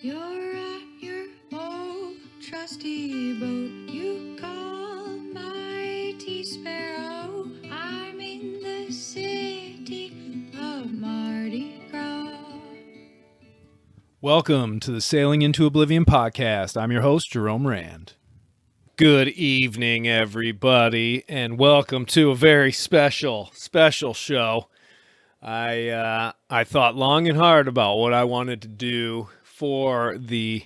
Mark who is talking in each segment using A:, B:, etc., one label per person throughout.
A: You're at your old trusty boat. You call mighty sparrow. I'm in the city of Mardi Gras.
B: Welcome to the Sailing into Oblivion podcast. I'm your host, Jerome Rand. Good evening, everybody, and welcome to a very special show. I thought long and hard about what I wanted to do for the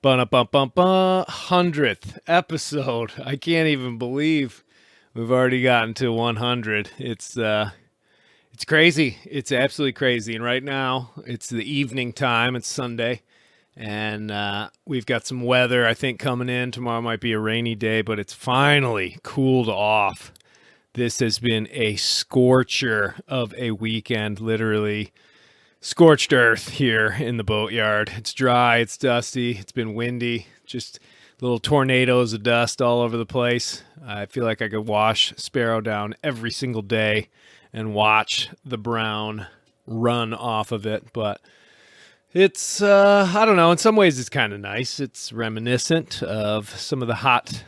B: 100th episode. I can't even believe we've already gotten to 100. It's crazy. It's absolutely crazy. And right now, it's the evening time. It's Sunday. And we've got some weather, I think, coming in. Tomorrow might be a rainy day, but it's finally cooled off. This has been a scorcher of a weekend, literally scorched earth here in the boatyard. It's dry, it's dusty, it's been windy, just little tornadoes of dust all over the place. I feel like I could wash Sparrow down every single day and watch the brown run off of it, but it's, I don't know, in some ways it's kind of nice. It's reminiscent of some of the hot,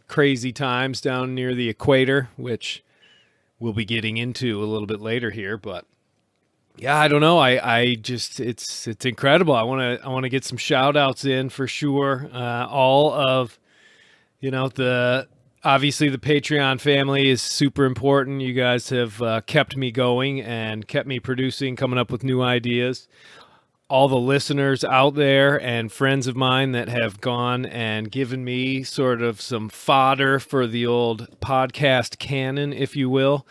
B: crazy times down near the equator, which we'll be getting into a little bit later here, but yeah, I don't know. I just, it's incredible. I want to get some shout outs in for sure. All of, obviously the Patreon family is super important. You guys have kept me going and kept me producing, coming up with new ideas. All the listeners out there and friends of mine that have gone and given me sort of some fodder for the old podcast canon, if you will,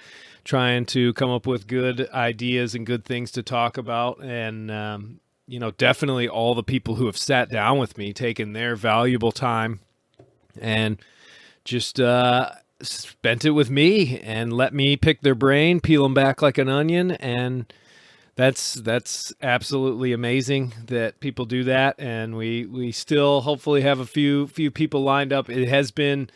B: trying to come up with good ideas and good things to talk about. And, definitely all the people who have sat down with me, taken their valuable time and just spent it with me and let me pick their brain, peel them back like an onion. And that's absolutely amazing that people do that, and we still hopefully have a few people lined up. It has been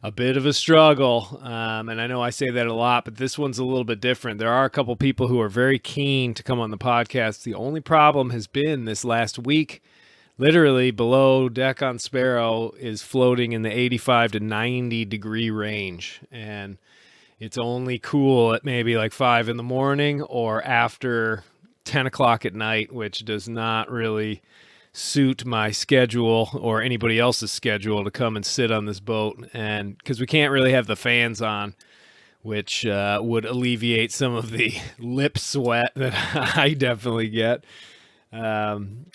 B: a bit of a struggle, and I know I say that a lot, but this one's a little bit different. There are a couple people who are very keen to come on the podcast. The only problem has been this last week, literally below deck on Sparrow is floating in the 85 to 90 degree range, and it's only cool at maybe like 5 in the morning or after 10 o'clock at night, which does not really suit my schedule or anybody else's schedule to come and sit on this boat. And because we can't really have the fans on, which would alleviate some of the lip sweat that I definitely get.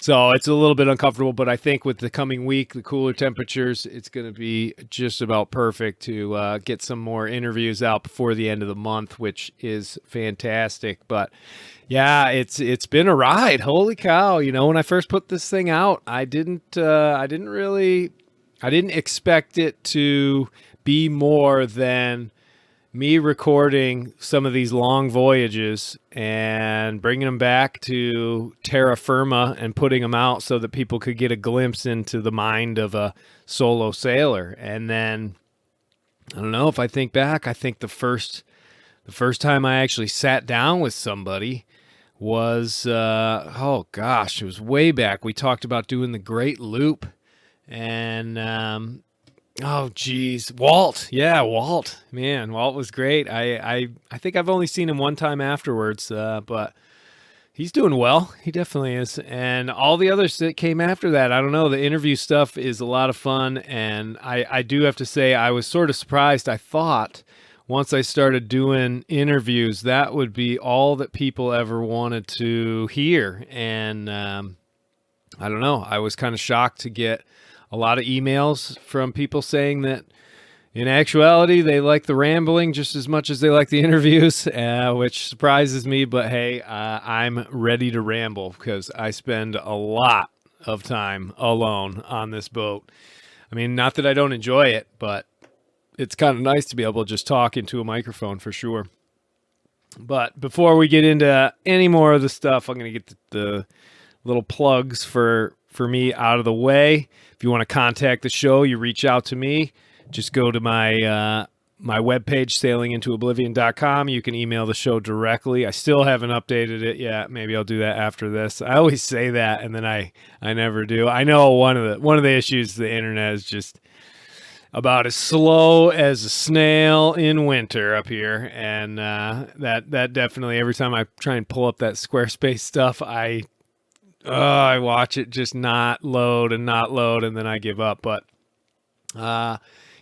B: So it's a little bit uncomfortable, but I think with the coming week, the cooler temperatures, it's going to be just about perfect to get some more interviews out before the end of the month, which is fantastic. But yeah, it's been a ride. Holy cow. When I first put this thing out, I didn't expect it to be more than me recording some of these long voyages and bringing them back to terra firma and putting them out so that people could get a glimpse into the mind of a solo sailor. And then, I don't know, if I think back, I think the first time I actually sat down with somebody was, it was way back. We talked about doing the Great Loop, and, oh geez, Walt. Yeah, Walt. Man, Walt was great. I think I've only seen him one time afterwards, but he's doing well. He definitely is. And all the others that came after that, I don't know. The interview stuff is a lot of fun, and I do have to say I was sort of surprised. I thought once I started doing interviews, that would be all that people ever wanted to hear. And I don't know. I was kind of shocked to get a lot of emails from people saying that in actuality, they like the rambling just as much as they like the interviews, which surprises me. But hey, I'm ready to ramble because I spend a lot of time alone on this boat. I mean, not that I don't enjoy it, but it's kind of nice to be able to just talk into a microphone for sure. But before we get into any more of the stuff, I'm going to get the little plugs for me out of the way. If you want to contact the show, you reach out to me. Just go to my my webpage, sailingintoOblivion.com. You can email the show directly. I still haven't updated it yet. Maybe I'll do that after this. I always say that, and then I never do. I know one of the issues the internet is just about as slow as a snail in winter up here, and that definitely, every time I try and pull up that Squarespace stuff, I watch it just not load, and then I give up. But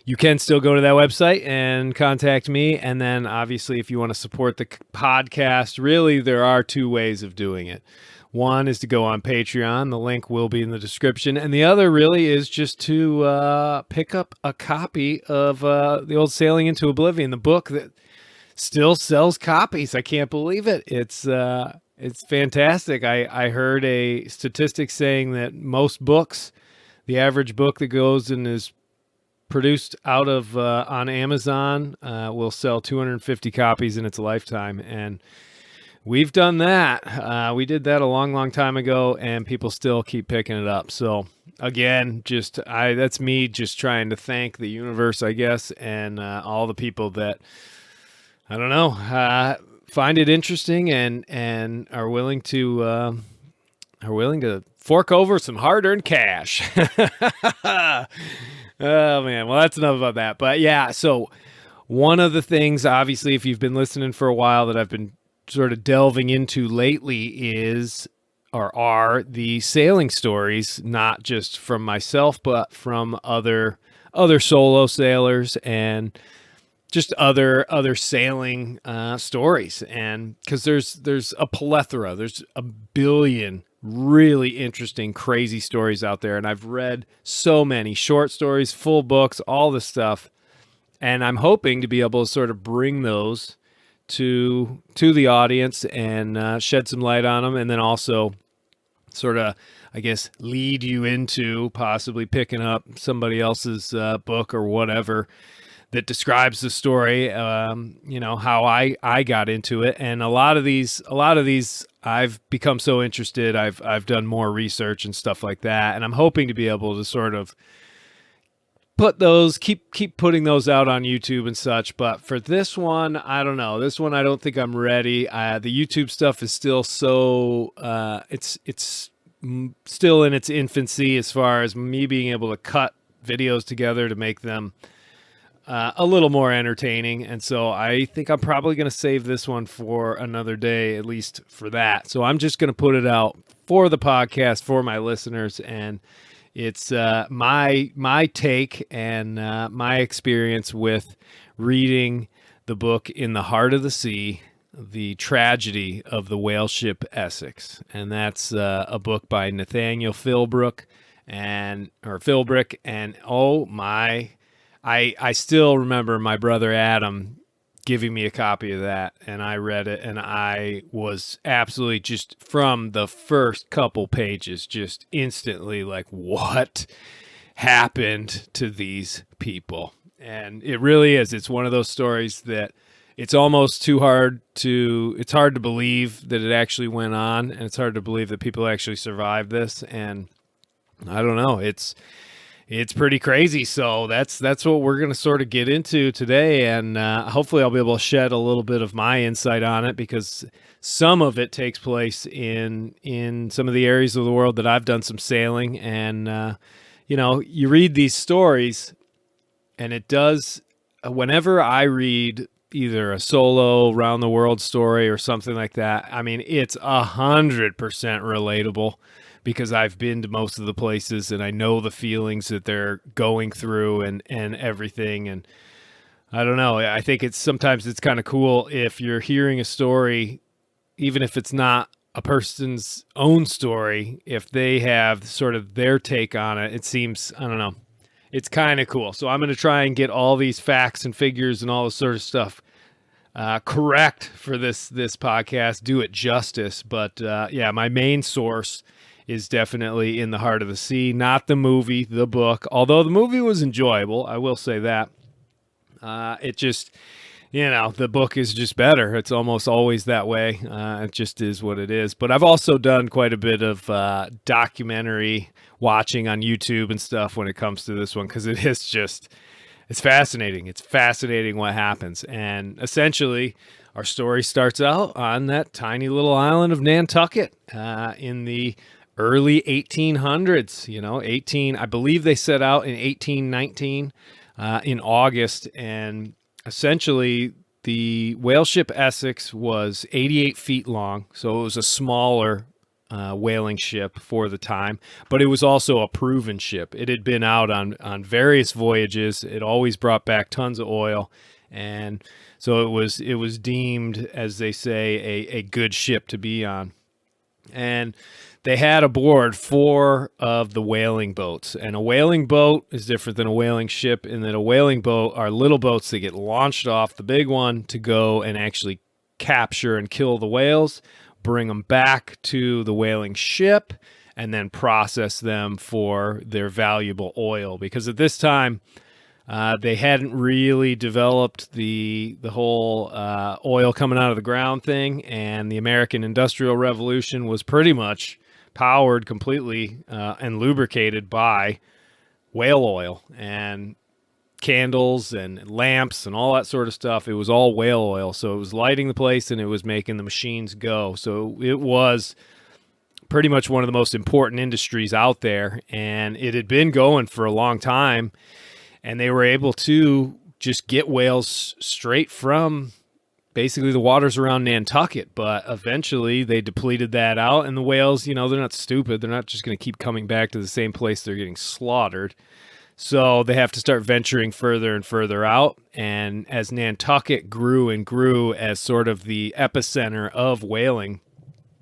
B: you can still go to that website and contact me. And then obviously, if you want to support the podcast, really there are two ways of doing it. One is to go on Patreon. The link will be in the description. And the other really is just to pick up a copy of the old Sailing into Oblivion, the book that still sells copies. I can't believe it. It's fantastic. I heard a statistic saying that most books, the average book that goes and is produced out of on Amazon will sell 250 copies in its lifetime, and we've done that. We did that a long time ago, and people still keep picking it up. So again, that's me just trying to thank the universe, I guess, and all the people that, I don't know, find it interesting and are willing to fork over some hard-earned cash. Oh, man. Well, that's enough about that. But yeah, so one of the things, obviously, if you've been listening for a while, that I've been sort of delving into lately are the sailing stories, not just from myself, but from other solo sailors and just other sailing stories. And because there's a plethora, there's a billion really interesting, crazy stories out there. And I've read so many short stories, full books, all this stuff. And I'm hoping to be able to sort of bring those to the audience and shed some light on them. And then also sort of, I guess, lead you into possibly picking up somebody else's book or whatever that describes the story, how I got into it. And a lot of these I've become so interested. I've done more research and stuff like that. And I'm hoping to be able to sort of put those, keep putting those out on YouTube and such. But for this one, I don't know. This one, I don't think I'm ready. The YouTube stuff is still so, it's still in its infancy as far as me being able to cut videos together to make them a little more entertaining. And so I think I'm probably going to save this one for another day, at least for that. So I'm just going to put it out for the podcast, for my listeners. And it's my take and my experience with reading the book In the Heart of the Sea, The Tragedy of the Whale Ship Essex. And that's a book by Nathaniel Philbrick. And oh my, I still remember my brother Adam giving me a copy of that, and I read it, and I was absolutely just from the first couple pages just instantly like, what happened to these people? And it really is. It's one of those stories that it's almost it's hard to believe that it actually went on, and it's hard to believe that people actually survived this. And I don't know, it's pretty crazy. So that's what we're going to sort of get into today. And hopefully I'll be able to shed a little bit of my insight on it, because some of it takes place in some of the areas of the world that I've done some sailing. And, you read these stories, and it does, whenever I read either a solo round the world story or something like that, I mean, it's 100% relatable, because I've been to most of the places and I know the feelings that they're going through and everything. And I don't know, I think sometimes it's kind of cool if you're hearing a story, even if it's not a person's own story, if they have sort of their take on it. It seems, I don't know, it's kind of cool. So I'm going to try and get all these facts and figures and all this sort of stuff correct for this podcast, do it justice. But yeah, my main source is definitely In the Heart of the Sea, not the movie, the book. Although the movie was enjoyable, I will say that. It just, the book is just better. It's almost always that way. It just is what it is. But I've also done quite a bit of documentary watching on YouTube and stuff when it comes to this one, because it is just, It's fascinating. It's fascinating what happens. And essentially, our story starts out on that tiny little island of Nantucket in the early 1800s. I believe they set out in 1819 in August. And essentially, the whale ship Essex was 88 feet long. So it was a smaller whaling ship for the time, but it was also a proven ship. It had been out on various voyages. It always brought back tons of oil, and so it was deemed, as they say, a good ship to be on. And they had aboard 4 of the whaling boats. And a whaling boat is different than a whaling ship in that a whaling boat are little boats that get launched off the big one to go and actually capture and kill the whales, bring them back to the whaling ship, and then process them for their valuable oil. Because at this time, they hadn't really developed the whole oil coming out of the ground thing, and the American Industrial Revolution was pretty much powered completely and lubricated by whale oil and candles and lamps and all that sort of stuff. It was all whale oil, so it was lighting the place and it was making the machines go. So it was pretty much one of the most important industries out there, and it had been going for a long time, and they were able to just get whales straight from basically the waters around Nantucket. But eventually they depleted that out, and the whales, they're not stupid. They're not just going to keep coming back to the same place they're getting slaughtered. So they have to start venturing further and further out. And as Nantucket grew and grew as sort of the epicenter of whaling,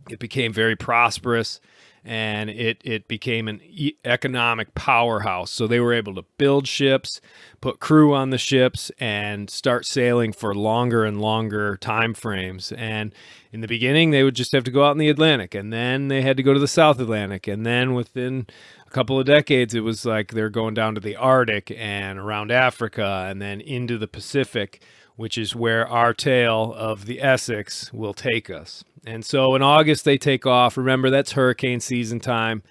B: it became very prosperous, and it became an economic powerhouse. So they were able to build ships, put crew on the ships, and start sailing for longer and longer time frames. And in the beginning, they would just have to go out in the Atlantic, and then they had to go to the South Atlantic. And then within a couple of decades, it was like they're going down to the Arctic and around Africa and then into the Pacific, which is where our tale of the Essex will take us. And so in August, they take off. Remember, that's hurricane season time.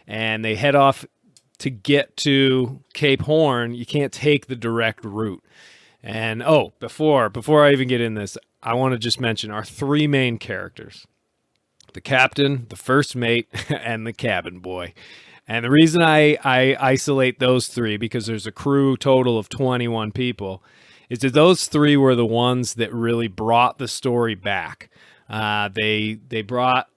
B: And they head off to get to Cape Horn. You can't take the direct route. And, before I even get in this, I want to just mention our 3 main characters: the captain, the first mate, and the cabin boy. And the reason I isolate those 3, because there's a crew total of 21 people, is that those 3 were the ones that really brought the story back. They brought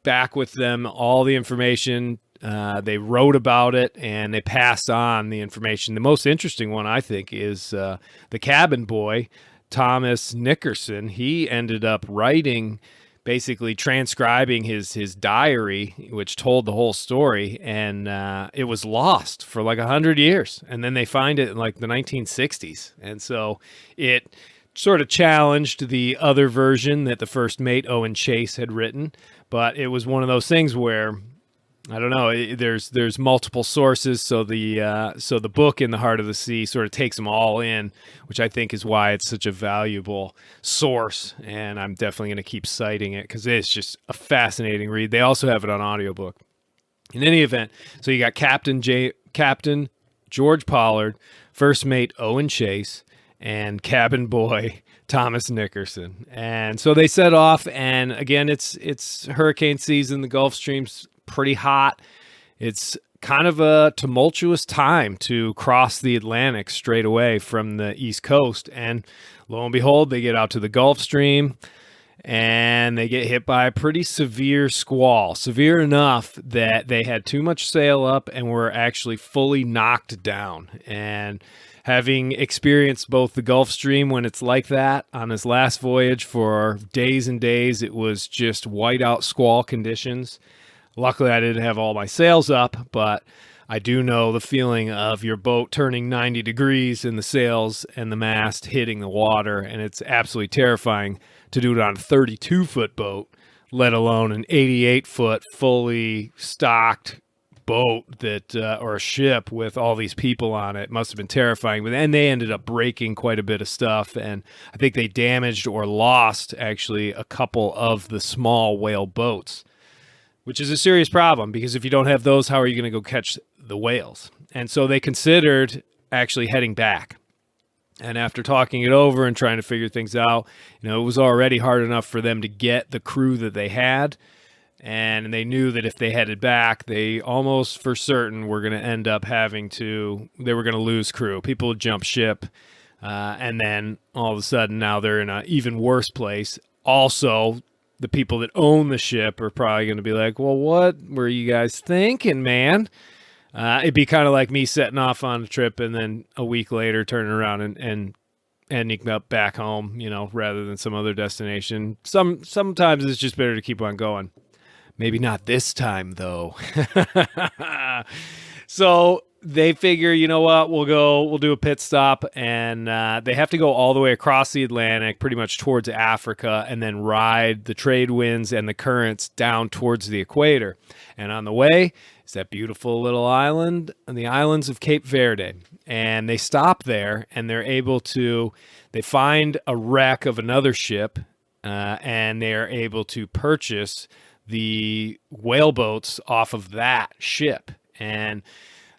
B: back with them all the information. They wrote about it, and they passed on the information. The most interesting one, I think, is the cabin boy, Thomas Nickerson. He ended up writing, basically transcribing his diary, which told the whole story, and it was lost for like 100 years. And then they find it in like the 1960s. And so it sort of challenged the other version that the first mate, Owen Chase, had written. But it was one of those things where, I don't know, there's multiple sources, so the book In the Heart of the Sea sort of takes them all in, which I think is why it's such a valuable source, and I'm definitely going to keep citing it because it's just a fascinating read. They also have it on audiobook. In any event, so you got Captain George Pollard, first mate Owen Chase, and cabin boy Thomas Nickerson. And so they set off, and again, it's hurricane season. The Gulf Stream's pretty hot. It's kind of a tumultuous time to cross the Atlantic straight away from the East Coast. And lo and behold, they get out to the Gulf Stream, and they get hit by a pretty severe squall, severe enough that they had too much sail up and were actually fully knocked down. And having experienced both the Gulf Stream when it's like that on his last voyage for days and days, it was just whiteout squall conditions. Luckily, I didn't have all my sails up, but I do know the feeling of your boat turning 90 degrees and the sails and the mast hitting the water, and it's absolutely terrifying to do it on a 32-foot boat, let alone an 88-foot fully stocked boat that or a ship with all these people on it. Must have been terrifying. And they ended up breaking quite a bit of stuff, and I think they damaged or lost actually a couple of the small whale boats, which is a serious problem because if you don't have those, how are you going to go catch the whales? And so they considered actually heading back. And after talking it over and trying to figure things out, it was already hard enough for them to get the crew that they had. And they knew that if they headed back, they almost for certain were going to end up they were going to lose crew. People would jump ship. And then all of a sudden now they're in an even worse place. Also, the people that own the ship are probably going to be like, well, what were you guys thinking, man? It'd be kind of like me setting off on a trip and then a week later turning around and ending up back home, rather than some other destination. Sometimes it's just better to keep on going. Maybe not this time, though. So they figure, you know what, we'll do a pit stop, and they have to go all the way across the Atlantic, pretty much towards Africa, and then ride the trade winds and the currents down towards the equator. And on the way is that beautiful little island, the islands of Cape Verde. And they stop there, and they find a wreck of another ship, and they are able to purchase the whaleboats off of that ship. And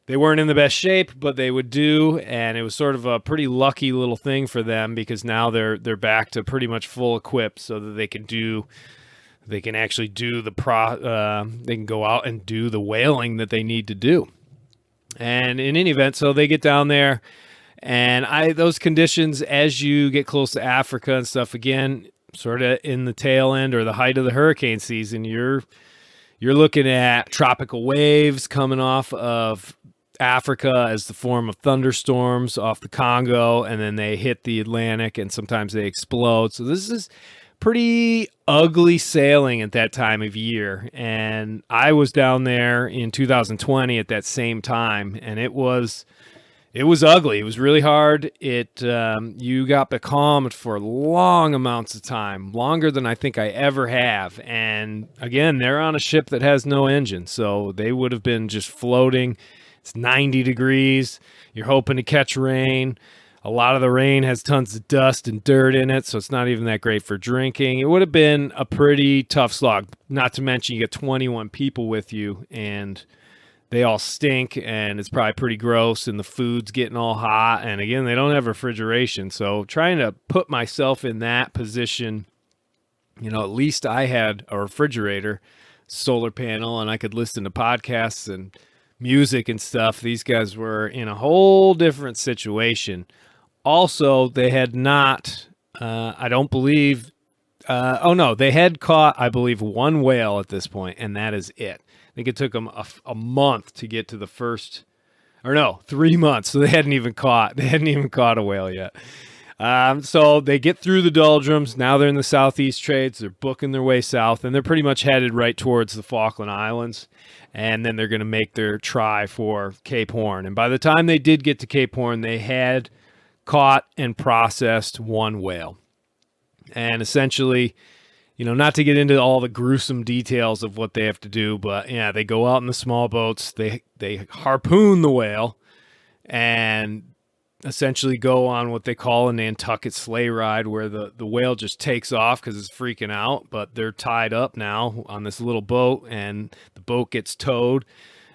B: they weren't in the best shape, but they would do, and it was sort of a pretty lucky little thing for them, because now they're back to pretty much full equipped, so that they can actually do they can go out and do the whaling that they need to do. And in any event, so they get down there, and those conditions, as you get close to Africa and stuff, again, sort of in the tail end or the height of the hurricane season, you're looking at tropical waves coming off of Africa as the form of thunderstorms off the Congo, and then they hit the Atlantic, and sometimes they explode. So this is pretty ugly sailing at that time of year. And I was down there in 2020 at that same time, and it was ugly. It was really hard. You got becalmed for long amounts of time, longer than I think I ever have. And again, they're on a ship that has no engine, so they would have been just floating. It's 90 degrees. You're hoping to catch rain. A lot of the rain has tons of dust and dirt in it, so it's not even that great for drinking. It would have been a pretty tough slog, not to mention you get 21 people with you, and they all stink, and it's probably pretty gross, and the food's getting all hot. And again, they don't have refrigeration. So trying to put myself in that position, at least I had a refrigerator, solar panel, and I could listen to podcasts and music and stuff. These guys were in a whole different situation. Also, they had not, I don't believe, they had caught, I believe, one whale at this point, and that is it. I think it took them a month to get to the first, 3 months. So they hadn't even caught a whale yet. So they get through the doldrums. Now they're in the southeast trades. They're booking their way south, and they're pretty much headed right towards the Falkland Islands. And then they're going to make their try for Cape Horn. And by the time they did get to Cape Horn, they had caught and processed one whale. And essentially, not to get into all the gruesome details of what they have to do, but yeah, they go out in the small boats, they harpoon the whale, and essentially go on what they call a Nantucket sleigh ride, where the whale just takes off because it's freaking out, but they're tied up now on this little boat, and the boat gets towed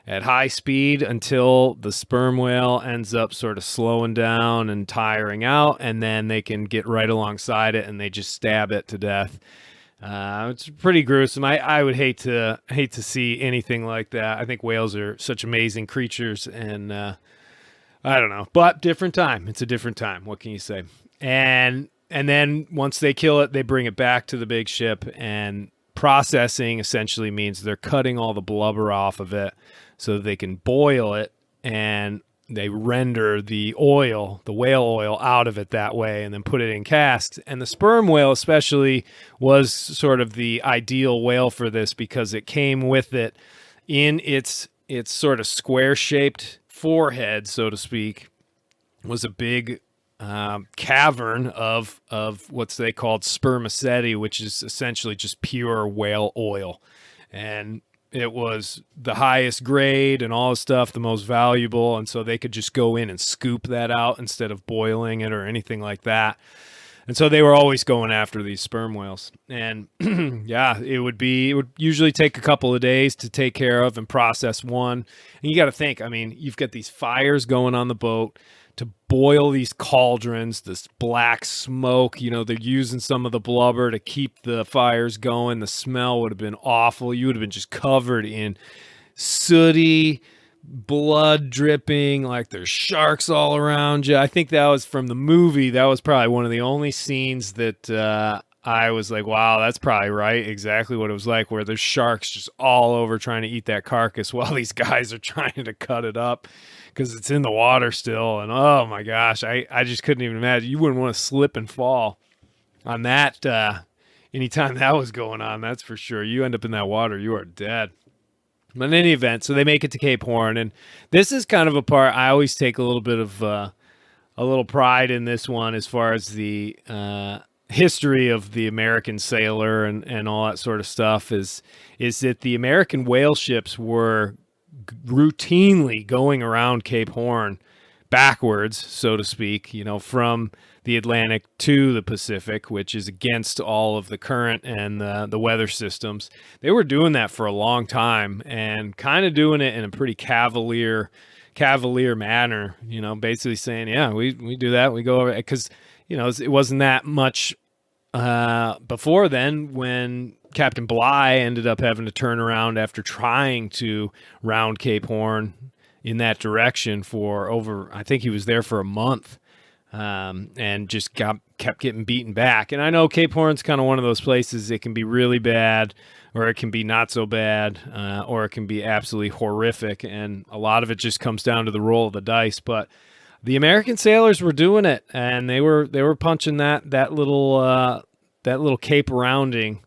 B: at high speed until the sperm whale ends up sort of slowing down and tiring out, and then they can get right alongside it, and they just stab it to death. It's pretty gruesome. I would hate to see anything like that. I think whales are such amazing creatures, and I don't know, but different time. It's a different time. What can you say? And then once they kill it, they bring it back to the big ship, and processing essentially means they're cutting all the blubber off of it so that they can boil it, and they render the oil, the whale oil, out of it that way, and then put it in casks. And the sperm whale especially was sort of the ideal whale for this, because it came with it in its sort of square-shaped forehead, so to speak, was a big cavern of what they called spermaceti, which is essentially just pure whale oil. And it was the highest grade and all the stuff, the most valuable, and so they could just go in and scoop that out instead of boiling it or anything like that. And so they were always going after these sperm whales. And yeah, it would usually take a couple of days to take care of and process one. And you got to think, I mean, you've got these fires going on the boat to boil these cauldrons, this black smoke, they're using some of the blubber to keep the fires going. The smell would have been awful. You would have been just covered in sooty, blood dripping, like there's sharks all around you. I think that was from the movie. That was probably one of the only scenes that I was like, wow, that's probably right, exactly what it was like, where there's sharks just all over trying to eat that carcass while these guys are trying to cut it up because it's in the water still. And oh my gosh, I just couldn't even imagine. You wouldn't want to slip and fall on that anytime that was going on, that's for sure. You end up in that water, you are dead. But in any event, so they make it to Cape Horn, and this is kind of a part I always take a little bit of a little pride in this one as far as the history of the American sailor and all that sort of stuff is that the American whale ships were routinely going around Cape Horn backwards, so to speak, from the Atlantic to the Pacific, which is against all of the current and the weather systems. They were doing that for a long time and kind of doing it in a pretty cavalier manner, basically saying, yeah, we do that. We go over because, it wasn't that much before then when Captain Bligh ended up having to turn around after trying to round Cape Horn in that direction for over, I think he was there for a month. And just kept getting beaten back. And I know Cape Horn's kind of one of those places. It can be really bad, or it can be not so bad, or it can be absolutely horrific. And a lot of it just comes down to the roll of the dice. But the American sailors were doing it, and they were punching that little Cape rounding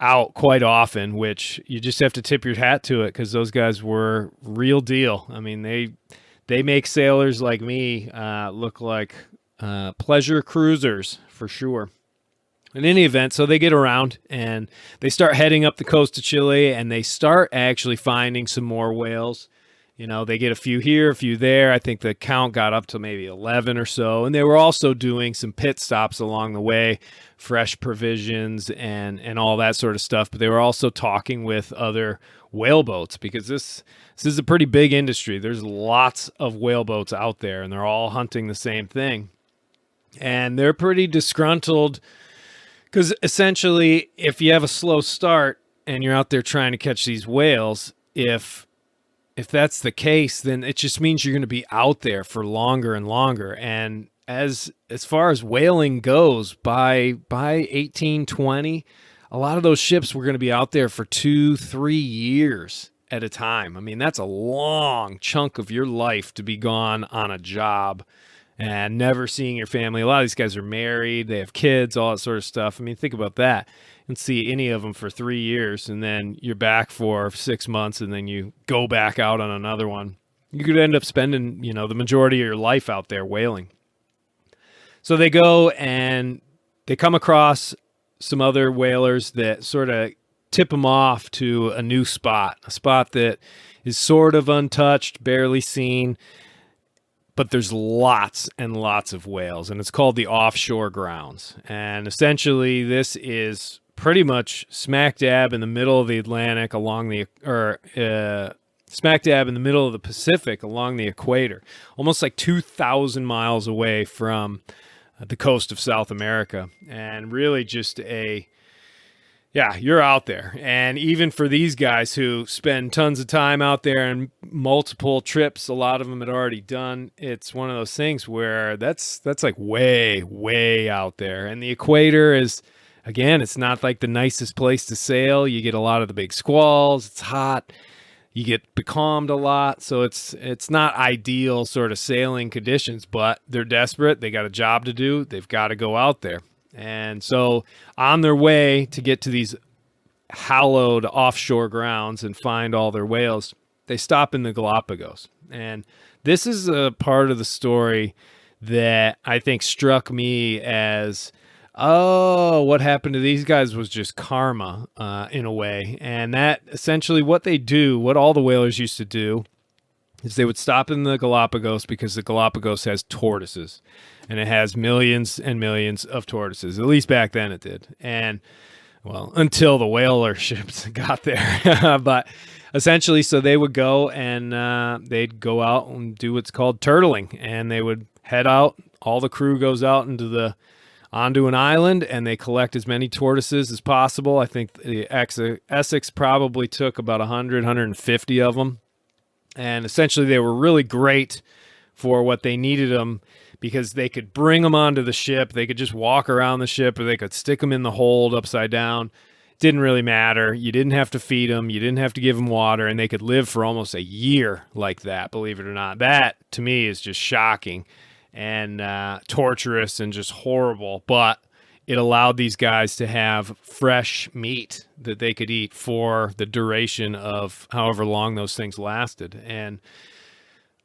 B: out quite often, which you just have to tip your hat to it because those guys were real deal. I mean, they make sailors like me look like pleasure cruisers for sure. In any event, so they get around and they start heading up the coast of Chile and they start actually finding some more whales. They get a few here, a few there. I think the count got up to maybe 11 or so. And they were also doing some pit stops along the way, fresh provisions and all that sort of stuff. But they were also talking with other whale boats because this is a pretty big industry. There's lots of whale boats out there and they're all hunting the same thing. And they're pretty disgruntled because essentially if you have a slow start and you're out there trying to catch these whales, if that's the case, then it just means you're going to be out there for longer and longer. And as far as whaling goes, by 1820, a lot of those ships were going to be out there for 2-3 years at a time. I mean, that's a long chunk of your life to be gone on a job and never seeing your family. A lot of these guys are married, they have kids, all that sort of stuff. I mean, think about that. And see any of them for 3 years, and then you're back for 6 months, and then you go back out on another one. You could end up spending, the majority of your life out there whaling. So they go and they come across some other whalers that sort of tip them off to a new spot, a spot that is sort of untouched, barely seen, but there's lots and lots of whales, and it's called the Offshore Grounds. And essentially, this is pretty much smack dab in the middle of the Atlantic smack dab in the middle of the Pacific along the equator, almost like 2,000 miles away from the coast of South America. And really just you're out there. And even for these guys who spend tons of time out there and multiple trips, a lot of them had already done, it's one of those things where that's like way, way out there. And the equator is, again, it's not like the nicest place to sail. You get a lot of the big squalls. It's hot. You get becalmed a lot. So it's not ideal sort of sailing conditions, but they're desperate. They got a job to do. They've got to go out there. And so on their way to get to these hallowed offshore grounds and find all their whales, they stop in the Galapagos. And this is a part of the story that I think struck me as, oh, what happened to these guys was just karma in a way. And that essentially what they do, what all the whalers used to do is they would stop in the Galapagos because the Galapagos has tortoises, and it has millions and millions of tortoises. At least back then it did. And well, until the whaler ships got there. But essentially, so they would go and they'd go out and do what's called turtling, and they would head out. All the crew goes out onto an island, and they collect as many tortoises as possible. I think the Essex probably took about 100, 150 of them. And essentially, they were really great for what they needed them, because they could bring them onto the ship. They could just walk around the ship, or they could stick them in the hold upside down. Didn't really matter. You didn't have to feed them. You didn't have to give them water, and they could live for almost a year like that, believe it or not. That, to me, is just shocking and torturous and just horrible. But it allowed these guys to have fresh meat that they could eat for the duration of however long those things lasted. And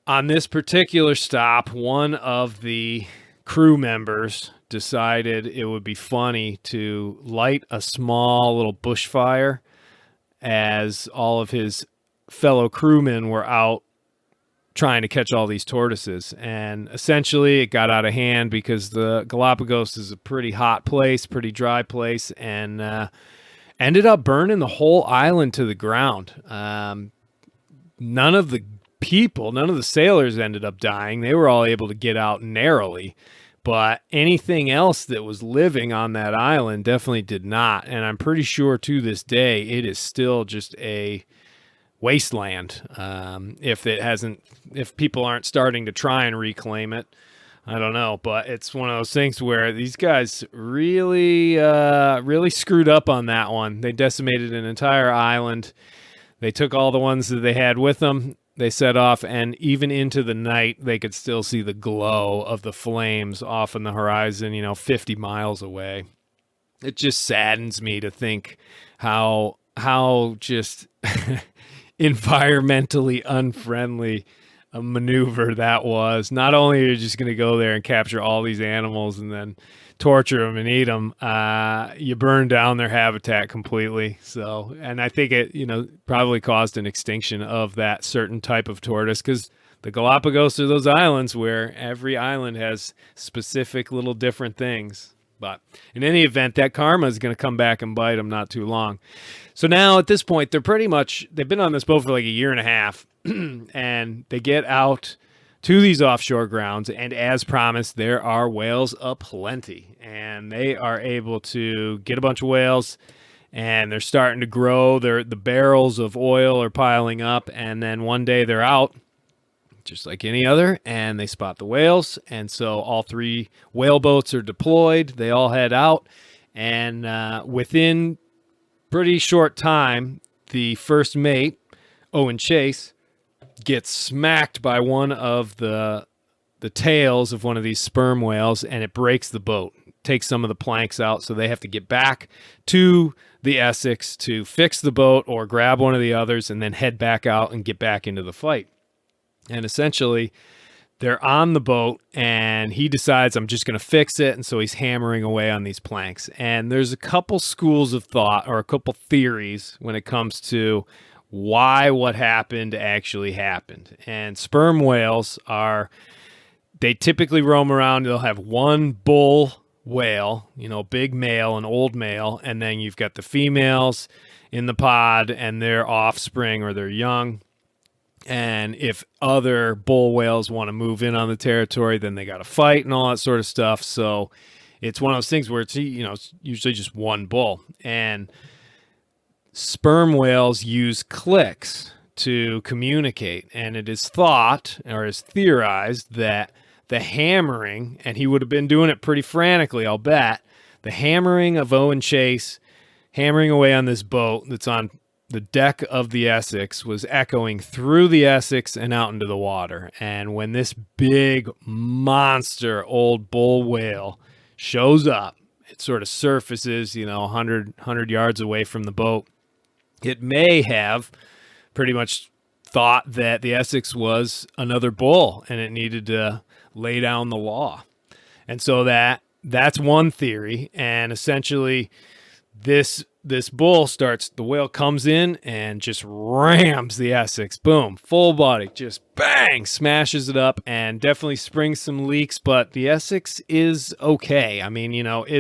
B: on this particular stop, one of the crew members decided it would be funny to light a small little bushfire as all of his fellow crewmen were out trying to catch all these tortoises. And essentially it got out of hand because the Galapagos is a pretty hot place, pretty dry place, and ended up burning the whole island to the ground. None of the sailors ended up dying. They were all able to get out narrowly, but anything else that was living on that island definitely did not. And I'm pretty sure to this day, it is still just a wasteland. If people aren't starting to try and reclaim it, I don't know, but it's one of those things where these guys really screwed up on that one. They decimated an entire island. They took all the ones that they had with them. They set off, and even into the night, they could still see the glow of the flames off on the horizon, 50 miles away. It just saddens me to think how just environmentally unfriendly a maneuver that was. Not only are you just going to go there and capture all these animals and then torture them and eat them, you burn down their habitat completely. So, and I think it, probably caused an extinction of that certain type of tortoise, because the Galapagos are those islands where every island has specific little different things. But in any event, that karma is going to come back and bite them not too long. So now at this point, they've been on this boat for like a year and a half, and they get out to these offshore grounds, and as promised, there are whales aplenty, and they are able to get a bunch of whales, and they're starting to grow. The barrels of oil are piling up, and then one day they're out, just like any other, and they spot the whales, and so all 3 whale boats are deployed. They all head out, and within pretty short time, the first mate, Owen Chase, gets smacked by one of the tails of one of these sperm whales, and it breaks the boat, takes some of the planks out, so they have to get back to the Essex to fix the boat or grab one of the others and then head back out and get back into the fight. And essentially, they're on the boat, and he decides, I'm just going to fix it, and so he's hammering away on these planks. And there's a couple schools of thought, or a couple theories, when it comes to why what happened actually happened. And sperm whales they typically roam around. They'll have one bull whale, big male, an old male, and then you've got the females in the pod and their offspring or their young. And if other bull whales want to move in on the territory, then they got to fight and all that sort of stuff. So it's one of those things where it's usually just one bull. And sperm whales use clicks to communicate, and it is thought, or is theorized, that the hammering, and he would have been doing it pretty frantically, I'll bet, the hammering of Owen Chase, hammering away on this boat that's on the deck of the Essex, was echoing through the Essex and out into the water. And when this big monster old bull whale shows up, it sort of surfaces, 100 yards away from the boat. It may have pretty much thought that the Essex was another bull and it needed to lay down the law. And so that's one theory. And essentially, this the whale comes in and just rams the Essex. Boom, full body, just bang, smashes it up, and definitely springs some leaks, but the Essex is okay. I mean,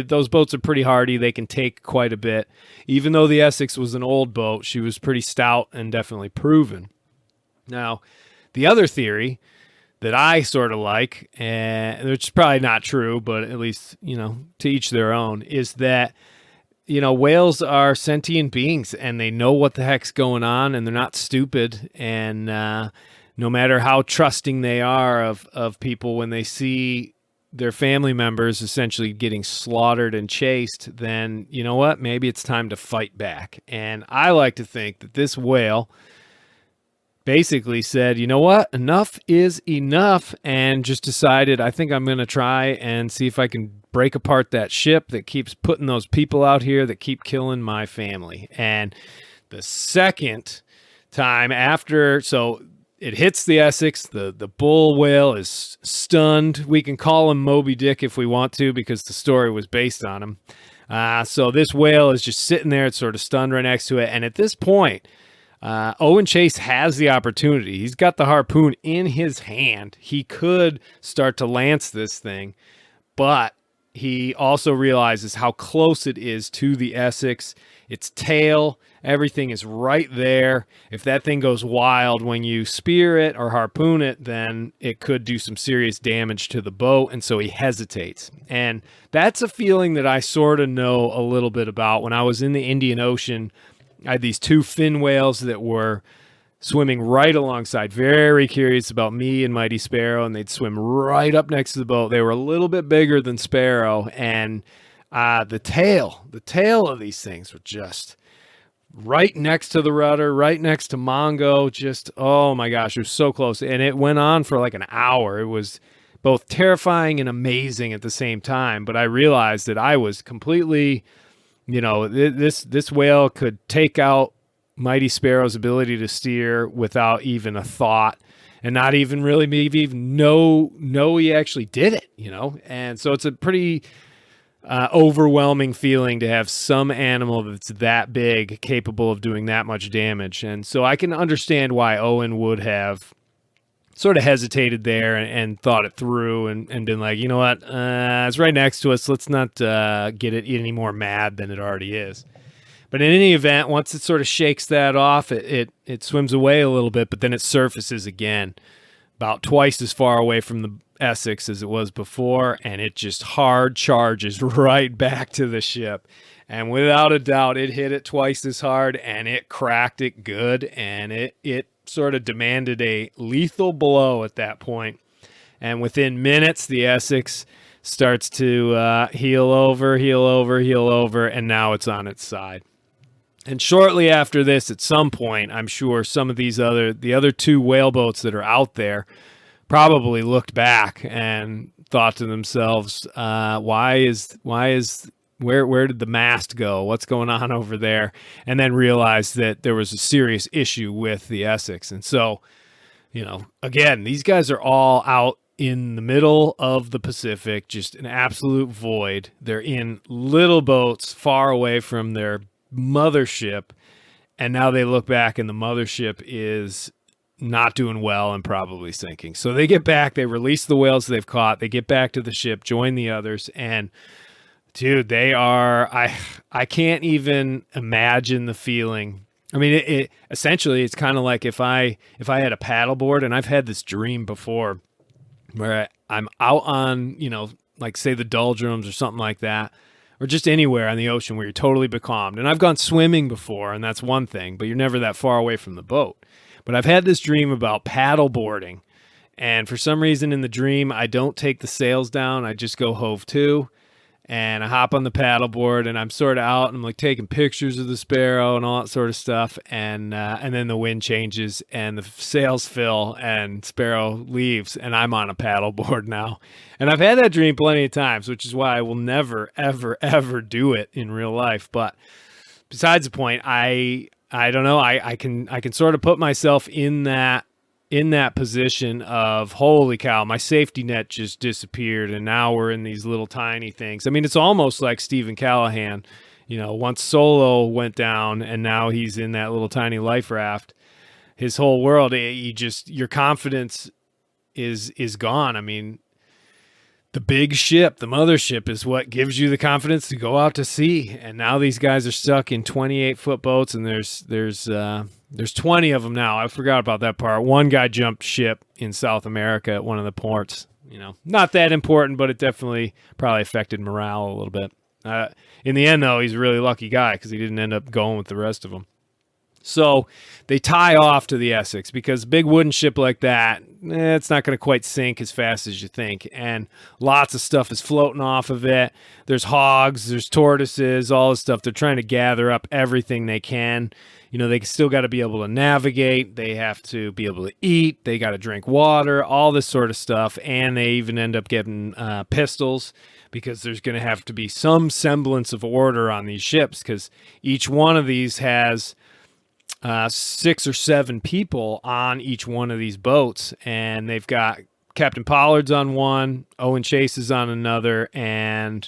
B: those boats are pretty hardy. They can take quite a bit. Even though the Essex was an old boat, she was pretty stout and definitely proven. Now, the other theory that I sort of like, and which is probably not true, but at least, to each their own, is that whales are sentient beings and they know what the heck's going on and they're not stupid. And no matter how trusting they are of people, when they see their family members essentially getting slaughtered and chased, then you know what? Maybe it's time to fight back. And I like to think that this whale basically said, you know what? Enough is enough, and just decided, I think I'm going to try and see if I can break apart that ship that keeps putting those people out here that keep killing my family. And the second time after, so it hits the Essex, the bull whale is stunned. We can call him Moby Dick if we want to, because the story was based on him. So this whale is just sitting there. It's sort of stunned right next to it. And at this point, Owen Chase has the opportunity. He's got the harpoon in his hand. He could start to lance this thing, but he also realizes how close it is to the Essex. Its tail, everything is right there. If that thing goes wild when you spear it or harpoon it, then it could do some serious damage to the boat, and so he hesitates. And that's a feeling that I sort of know a little bit about. When I was in the Indian Ocean, I had these two fin whales that were swimming right alongside, very curious about me and Mighty Sparrow, and they'd swim right up next to the boat. They were a little bit bigger than Sparrow, and the tail of these things were just right next to the rudder, right next to Mongo. Just, oh my gosh, it was so close. And it went on for like an hour. It was both terrifying and amazing at the same time. But I realized that I was completely, this whale could take out Mighty Sparrow's ability to steer without even a thought, and not even really maybe even know he actually did it, And so it's a pretty overwhelming feeling to have some animal that's that big capable of doing that much damage. And so I can understand why Owen would have sort of hesitated there and thought it through and been like, you know what, it's right next to us. Let's not get it any more mad than it already is. But in any event, once it sort of shakes that off, it swims away a little bit, but then it surfaces again, about twice as far away from the Essex as it was before, and it just hard charges right back to the ship. And without a doubt, it hit it twice as hard, and it cracked it good, and it sort of demanded a lethal blow at that point. And within minutes, the Essex starts to heel over, and now it's on its side. And shortly after this, at some point, I'm sure some of the other two whaleboats that are out there probably looked back and thought to themselves, where did the mast go? What's going on over there? And then realized that there was a serious issue with the Essex. And so, again, these guys are all out in the middle of the Pacific, just an absolute void. They're in little boats far away from their mothership, and now they look back and the mothership is not doing well and probably sinking. So they get back, they release the whales they've caught, they get back to the ship, join the others, and dude, they are, I can't even imagine the feeling. I mean, it essentially, it's kind of like if I had a paddleboard, and I've had this dream before where I'm out on, like say the doldrums or something like that, or just anywhere on the ocean where you're totally becalmed. And I've gone swimming before, and that's one thing, but you're never that far away from the boat. But I've had this dream about paddleboarding, and for some reason in the dream, I don't take the sails down. I just go hove to, and I hop on the paddleboard, and I'm sort of out, and I'm like taking pictures of the Sparrow and all that sort of stuff. And then the wind changes, and the sails fill, and Sparrow leaves, and I'm on a paddleboard now. And I've had that dream plenty of times, which is why I will never, ever, ever do it in real life. But besides the point, I don't know. I can sort of put myself in that position of, holy cow, my safety net just disappeared, and now we're in these little tiny things. I mean, it's almost like Stephen Callahan, once Solo went down and now he's in that little tiny life raft, his whole world, your confidence is gone. I mean, the big ship, the mothership, is what gives you the confidence to go out to sea. And now these guys are stuck in 28-foot boats, and there's 20 of them now. I forgot about that part. One guy jumped ship in South America at one of the ports. Not that important, but it definitely probably affected morale a little bit. In the end, though, he's a really lucky guy because he didn't end up going with the rest of them. So they tie off to the Essex because a big wooden ship like that, it's not going to quite sink as fast as you think. And lots of stuff is floating off of it. There's hogs, there's tortoises, all this stuff. They're trying to gather up everything they can. They still got to be able to navigate. They have to be able to eat. They got to drink water, all this sort of stuff. And they even end up getting pistols because there's going to have to be some semblance of order on these ships because each one of these has 6 or 7 people on each one of these boats, and they've got Captain Pollard's on one, Owen Chase is on another, and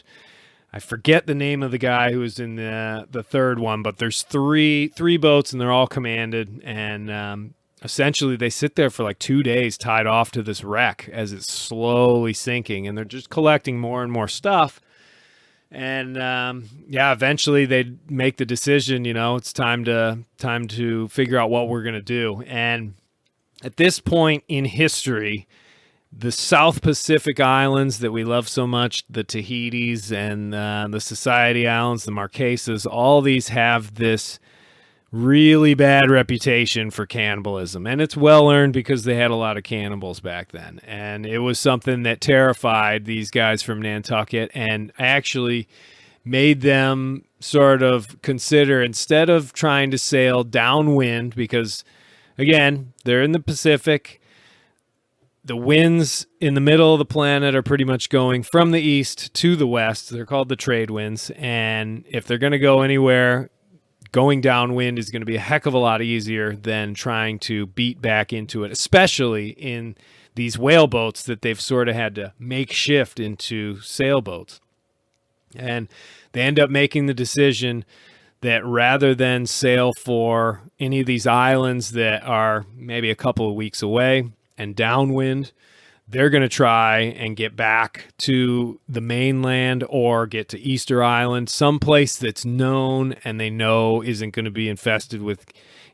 B: I forget the name of the guy who was in the third one, but there's three boats, and they're all commanded, and essentially they sit there for like 2 days tied off to this wreck as it's slowly sinking, and they're just collecting more and more stuff. And eventually they make the decision, it's time to figure out what we're going to do. And at this point in history, the South Pacific Islands that we love so much, the Tahitis and the Society Islands, the Marquesas, all these have this really bad reputation for cannibalism. And it's well earned because they had a lot of cannibals back then. And it was something that terrified these guys from Nantucket and actually made them sort of consider, instead of trying to sail downwind, because again, they're in the Pacific, the winds in the middle of the planet are pretty much going from the east to the west. They're called the trade winds. And if they're going to go anywhere, going downwind is going to be a heck of a lot easier than trying to beat back into it, especially in these whaleboats that they've sort of had to make shift into sailboats. And they end up making the decision that rather than sail for any of these islands that are maybe a couple of weeks away and downwind, they're going to try and get back to the mainland or get to Easter Island, someplace that's known and they know isn't going to be infested with,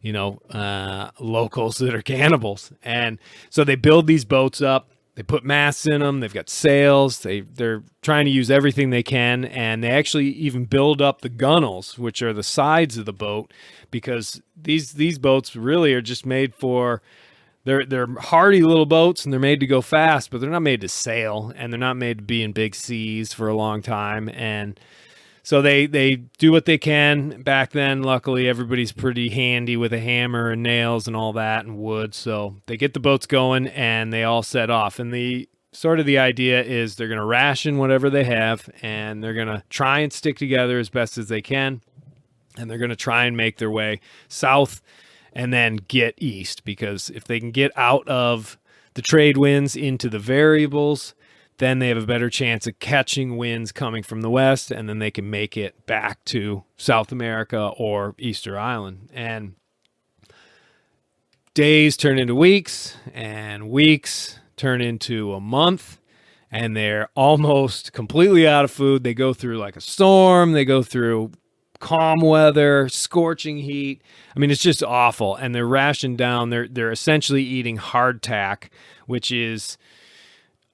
B: locals that are cannibals. And so they build these boats up. They put masts in them. They've got sails. They're trying to use everything they can. And they actually even build up the gunnels, which are the sides of the boat, because these boats really are just made for... They're hardy little boats, and they're made to go fast, but they're not made to sail, and they're not made to be in big seas for a long time. And so they do what they can. Back then, luckily, everybody's pretty handy with a hammer and nails and all that and wood. So they get the boats going, and they all set off. And the idea is they're going to ration whatever they have, and they're going to try and stick together as best as they can, and they're going to try and make their way south and then get east, because if they can get out of the trade winds into the variables, then they have a better chance of catching winds coming from the west, and then they can make it back to South America or Easter Island. And days turn into weeks, and weeks turn into a month, and they're almost completely out of food. They go through like a storm. They go through calm weather, scorching heat. I mean, it's just awful. And they're rationed down. They're essentially eating hardtack, which is,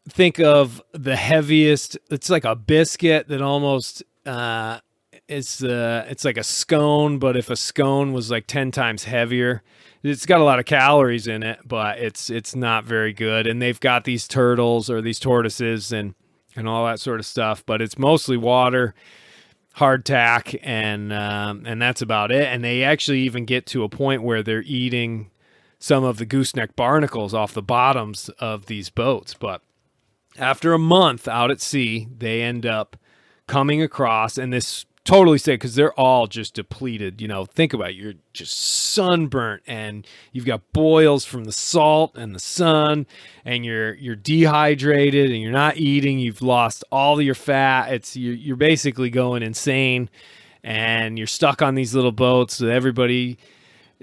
B: think of the heaviest. It's like a biscuit that almost it's like a scone, but if a scone was like 10 times heavier. It's got a lot of calories in it, but it's not very good. And they've got these turtles or these tortoises and all that sort of stuff, but it's mostly water, hardtack, and that's about it. And they actually even get to a point where they're eating some of the gooseneck barnacles off the bottoms of these boats. But after a month out at sea, they end up coming across, and this totally sick because they're all just depleted. Think about it. You're just sunburnt, and you've got boils from the salt and the sun, and you're dehydrated, and you're not eating. You've lost all of your fat. You're basically going insane, and you're stuck on these little boats with everybody.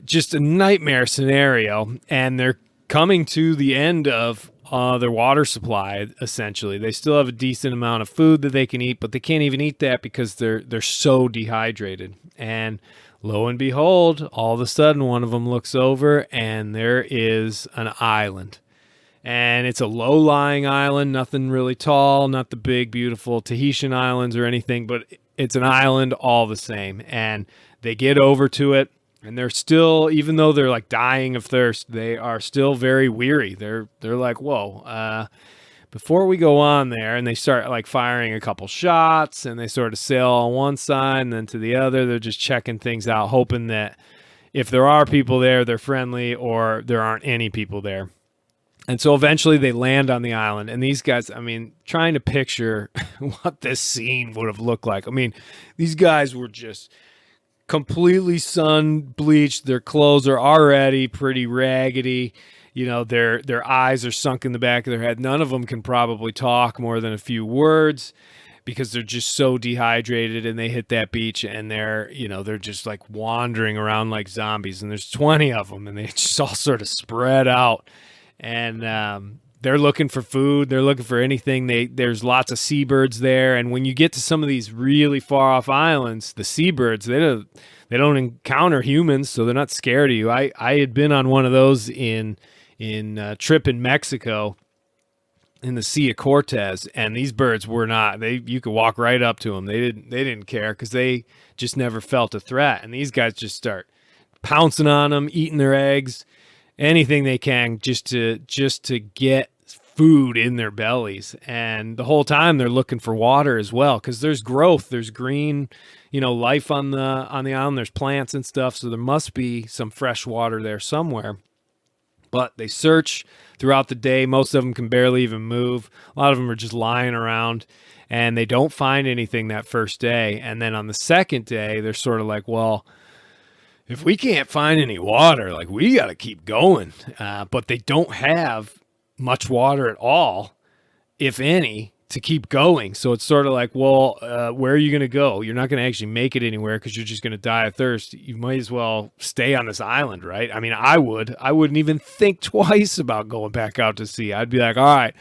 B: Just a nightmare scenario, and they're coming to the end of their water supply. Essentially, they still have a decent amount of food that they can eat, but they can't even eat that because they're so dehydrated. And lo and behold, all of a sudden, one of them looks over, and there is an island. And it's a low-lying island, nothing really tall, not the big, beautiful Tahitian islands or anything, but it's an island all the same. And they get over to it, and they're still, even though they're like dying of thirst, they are still very weary. They're like, whoa, before we go on there, and they start like firing a couple shots, and they sort of sail on one side and then to the other. They're just checking things out, hoping that if there are people there, they're friendly, or there aren't any people there. And so eventually they land on the island, and these guys, I mean, trying to picture what this scene would have looked like. I mean, these guys were just completely sun bleached. Their clothes are already pretty raggedy. You know, their eyes are sunk in the back of their head. None of them can probably talk more than a few words because they're just so dehydrated, and they hit that beach and they're just like wandering around like zombies, and there's 20 of them, and they just all sort of spread out. And they're looking for food. They're looking for anything. There's lots of seabirds there. And when you get to some of these really far off islands, the seabirds, they don't encounter humans, so they're not scared of you. I had been on one of those in a trip in Mexico in the Sea of Cortez, and these birds were not. You could walk right up to them. They didn't care because they just never felt a threat. And these guys just start pouncing on them, eating their eggs, anything they can just to get food in their bellies. And the whole time they're looking for water as well, because there's growth, there's green, life on the island. There's plants and stuff, so there must be some fresh water there somewhere. But they search throughout the day. Most of them can barely even move. A lot of them are just lying around, and they don't find anything that first day. And then on the second day, they're sort of like, well, if we can't find any water, like, we got to keep going. But they don't have much water at all, if any, to keep going. So it's sort of like, well, where are you going to go? You're not going to actually make it anywhere because you're just going to die of thirst. You might as well stay on this island, right? I mean, I wouldn't even think twice about going back out to sea. I'd be like, all right,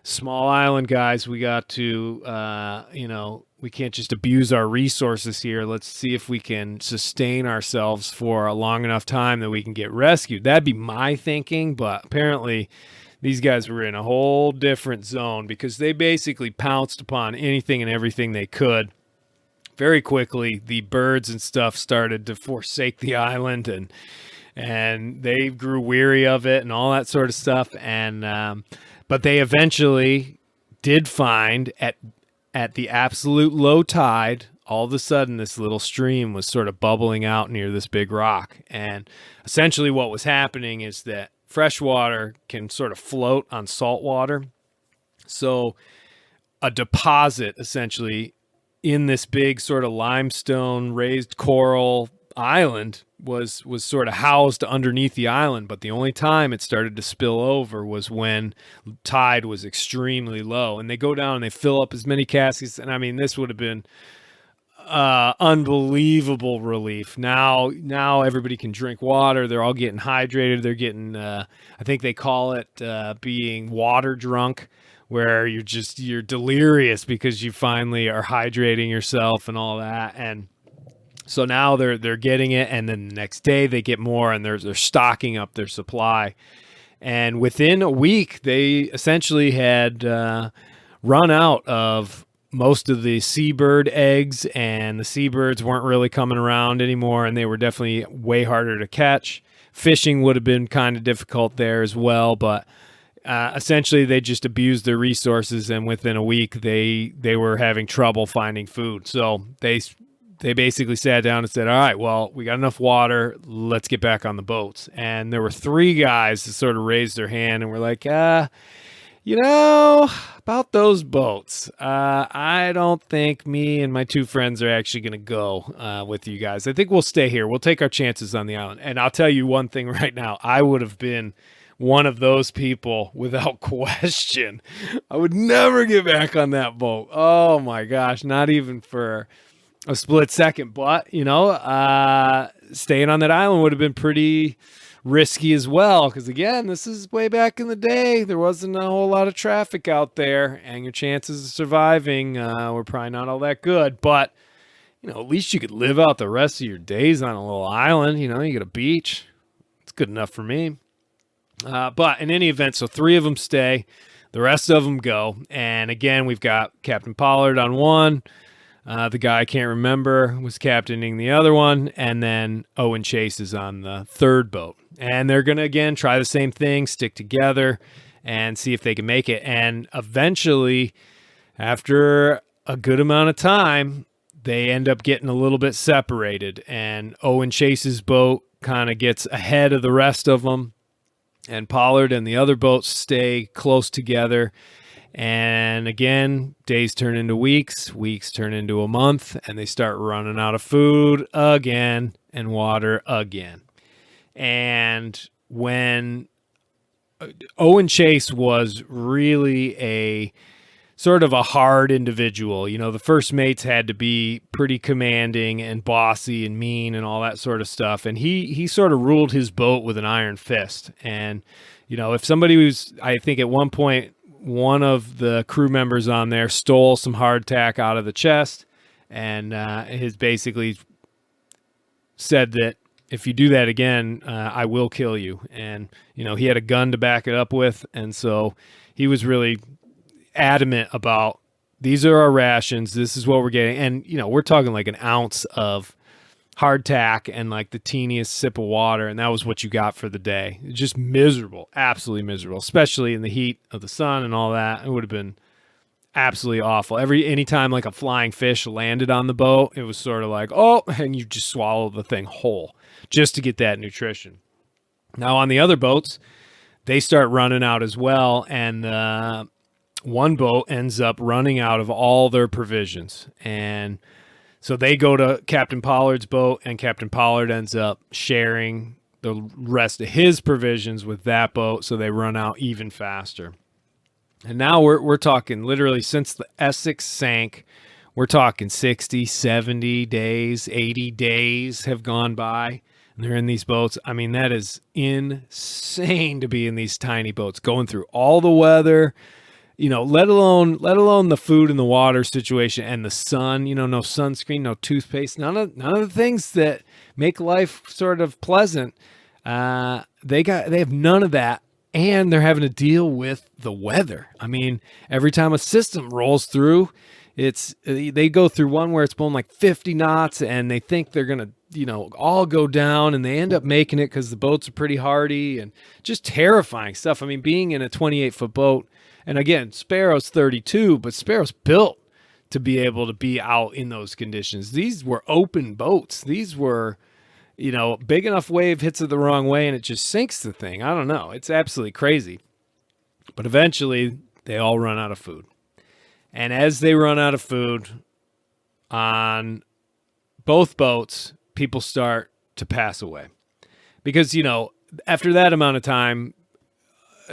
B: small island guys, we got to, we can't just abuse our resources here. Let's see if we can sustain ourselves for a long enough time that we can get rescued. That'd be my thinking, but apparently these guys were in a whole different zone because they basically pounced upon anything and everything they could. Very quickly, the birds and stuff started to forsake the island, and they grew weary of it and all that sort of stuff. And but they eventually did find at the absolute low tide, all of a sudden this little stream was sort of bubbling out near this big rock. And essentially what was happening is that fresh water can sort of float on salt water. So a deposit essentially in this big sort of limestone raised coral island was sort of housed underneath the island, but the only time it started to spill over was when tide was extremely low. And they go down and they fill up as many caskets, and I mean, this would have been unbelievable relief. Now everybody can drink water. They're all getting hydrated. They're getting I think they call it being water drunk, where you're delirious because you finally are hydrating yourself and all that. And so now they're getting it, and then the next day they get more, and they're stocking up their supply. And within a week, they essentially had run out of most of the seabird eggs, and the seabirds weren't really coming around anymore, and they were definitely way harder to catch. Fishing would have been kind of difficult there as well, but essentially they just abused their resources, and within a week they were having trouble finding food. So they basically sat down and said, all right, well, we got enough water. Let's get back on the boats. And there were 3 guys that sort of raised their hand and were like, about those boats, I don't think me and my 2 friends are actually going to go with you guys. I think we'll stay here. We'll take our chances on the island. And I'll tell you one thing right now. I would have been one of those people without question. I would never get back on that boat. Oh, my gosh. Not even for a split second, but staying on that island would have been pretty risky as well, because again, this is way back in the day. There wasn't a whole lot of traffic out there, and your chances of surviving were probably not all that good. But at least you could live out the rest of your days on a little island. You got a beach. It's good enough for me. But in any event, so 3 of them stay, the rest of them go, and again, we've got Captain Pollard on one. The guy I can't remember was captaining the other one, and then Owen Chase is on the third boat. And they're going to, again, try the same thing, stick together, and see if they can make it. And eventually, after a good amount of time, they end up getting a little bit separated. And Owen Chase's boat kind of gets ahead of the rest of them, and Pollard and the other boats stay close together. And again, days turn into weeks, weeks turn into a month, and they start running out of food again and water again. And when Owen Chase was really a sort of a hard individual, the first mates had to be pretty commanding and bossy and mean and all that sort of stuff. And he sort of ruled his boat with an iron fist. And, if somebody was, I think at one point, one of the crew members on there stole some hardtack out of the chest, and has basically said that if you do that again, I will kill you. And, he had a gun to back it up with. And so he was really adamant about, these are our rations. This is what we're getting. And, we're talking like an ounce of hardtack and like the teeniest sip of water, and that was what you got for the day. Just miserable, absolutely miserable, especially in the heat of the sun and all that. It would have been absolutely awful. Anytime like a flying fish landed on the boat, it was sort of like, oh, and you just swallow the thing whole just to get that nutrition. Now on the other boats, they start running out as well, and one boat ends up running out of all their provisions, and so they go to Captain Pollard's boat, and Captain Pollard ends up sharing the rest of his provisions with that boat, so they run out even faster. And now we're talking literally since the Essex sank, we're talking 60, 70 days, 80 days have gone by, and they're in these boats. I mean, that is insane to be in these tiny boats, going through all the weather, let alone the food and the water situation and the sun, no sunscreen, no toothpaste, none of the things that make life sort of pleasant. They have none of that, and they're having to deal with the weather. I mean, every time a system rolls through, they go through one where it's blowing like 50 knots, and they think they're going to, all go down, and they end up making it because the boats are pretty hardy, and just terrifying stuff. I mean, being in a 28-foot boat, and again, Sparrow's 32, but Sparrow's built to be able to be out in those conditions. These were open boats. These were, big enough wave hits it the wrong way and it just sinks the thing. I don't know. It's absolutely crazy. But eventually, they all run out of food. And as they run out of food on both boats, people start to pass away. Because, after that amount of time,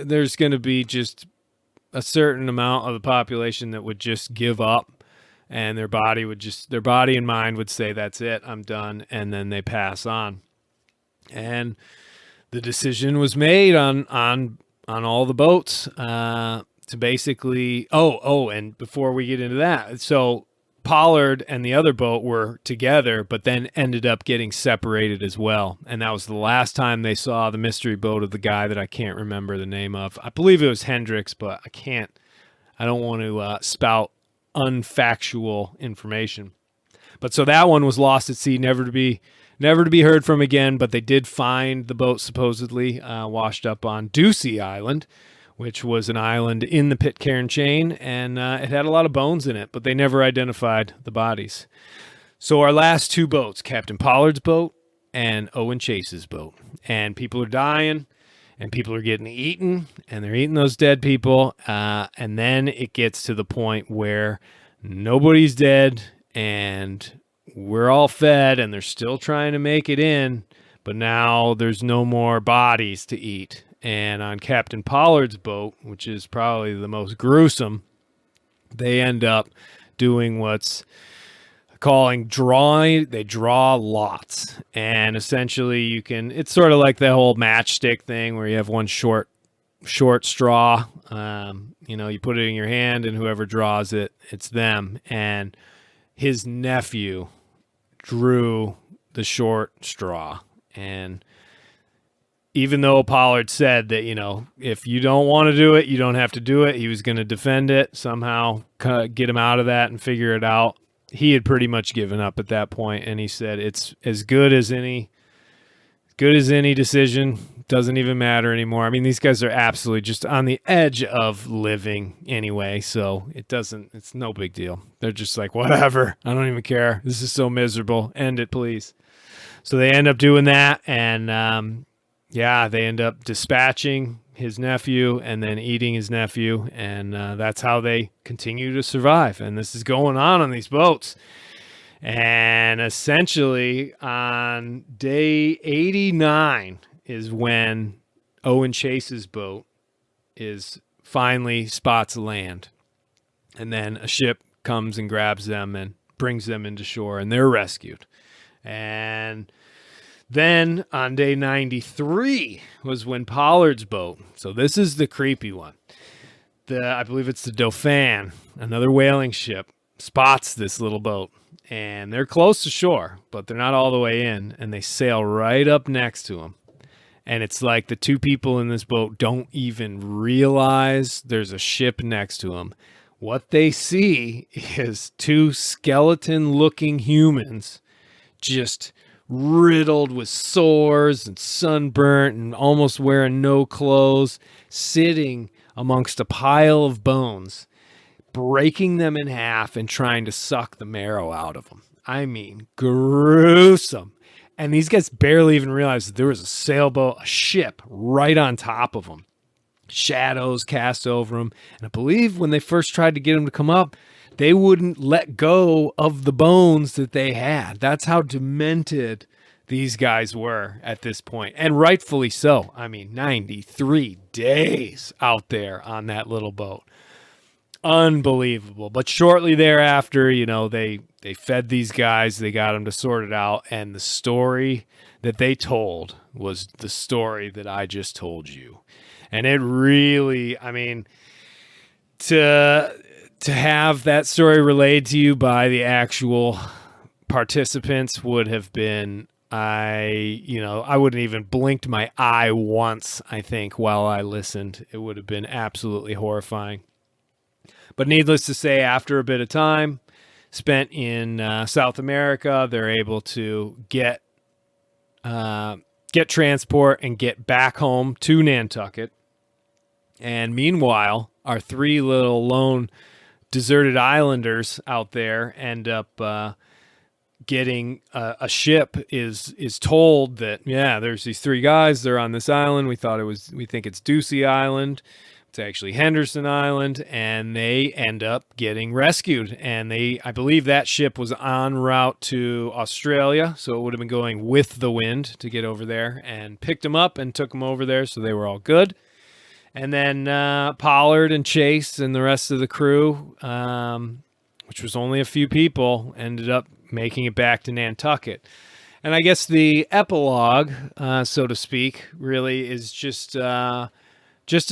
B: there's going to be just a certain amount of the population that would just give up, and their body and mind would say, that's it, I'm done. And then they pass on. And the decision was made on all the boats, to basically, and before we get into that, so Pollard and the other boat were together, but then ended up getting separated as well. And that was the last time they saw the mystery boat of the guy that I can't remember the name of. I believe it was Hendricks, but I don't want to spout unfactual information. But so that one was lost at sea, never to be heard from again, but they did find the boat supposedly washed up on Ducie Island, which was an island in the Pitcairn chain, and it had a lot of bones in it, but they never identified the bodies. So our last 2 boats, Captain Pollard's boat and Owen Chase's boat, and people are dying, and people are getting eaten, and they're eating those dead people, and then it gets to the point where nobody's dead, and we're all fed, and they're still trying to make it in, but now there's no more bodies to eat. And on Captain Pollard's boat, which is probably the most gruesome, they end up doing what's calling drawing. They draw lots, and essentially it's sort of like the whole matchstick thing where you have one short straw. You put it in your hand, and whoever draws it, it's them. And his nephew drew the short straw, and even though Pollard said that, if you don't want to do it, you don't have to do it, he was going to defend it, somehow get him out of that and figure it out. He had pretty much given up at that point, and he said it's as good as any decision. Doesn't even matter anymore. I mean, these guys are absolutely just on the edge of living anyway, so it's no big deal. They're just like, whatever, I don't even care. This is so miserable. End it, please. So they end up doing that, and they end up dispatching his nephew and then eating his nephew, and that's how they continue to survive. And this is going on these boats. And essentially on day 89 is when Owen Chase's boat finally spots land. And then a ship comes and grabs them and brings them into shore, and they're rescued. And then on day 93 was when Pollard's boat, so this is the creepy one, I believe it's the Dauphin, another whaling ship, spots this little boat. And they're close to shore, but they're not all the way in, and they sail right up next to them. And it's like the two people in this boat don't even realize there's a ship next to them. What they see is two skeleton-looking humans just riddled with sores and sunburnt and almost wearing no clothes, sitting amongst a pile of bones, breaking them in half and trying to suck the marrow out of them. I mean, gruesome. And these guys barely even realized that there was a sailboat, a ship right on top of them. Shadows cast over them. And I believe when they first tried to get them to come up, they wouldn't let go of the bones that they had. That's how demented these guys were at this point. And rightfully so. I mean, 93 days out there on that little boat. Unbelievable. But shortly thereafter, they fed these guys, they got them to sort it out, and the story that they told was the story that I just told you. And it really, I mean, to have that story relayed to you by the actual participants would have been, I wouldn't even blinked my eye once, I think, while I listened. It would have been absolutely horrifying. But needless to say, after a bit of time spent in South America, they're able to get transport and get back home to Nantucket. And meanwhile, our three little lone deserted islanders out there end up getting a ship is told that, there's these three guys, they're on this island. We think it's Ducey Island. It's actually Henderson Island, and they end up getting rescued. And I believe that ship was en route to Australia, so it would have been going with the wind to get over there, and picked them up and took them over there, so they were all good. And then Pollard and Chase and the rest of the crew, which was only a few people, ended up making it back to Nantucket. And I guess the epilogue, so to speak, really is just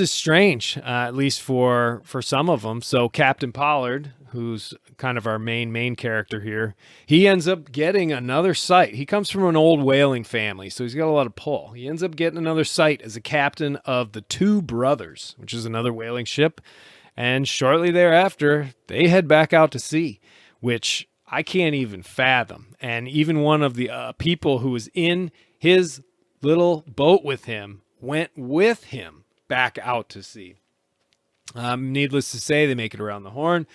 B: as strange, at least for some of them. So Captain Pollard, who's kind of our main character here, he ends up getting another sight. He comes from an old whaling family, so he's got a lot of pull. He ends up getting another sight as a captain of the Two Brothers, which is another whaling ship. And shortly thereafter, they head back out to sea, which I can't even fathom. And even one of the people who was in his little boat with him went with him back out to sea. Needless to say, they make it around the Horn.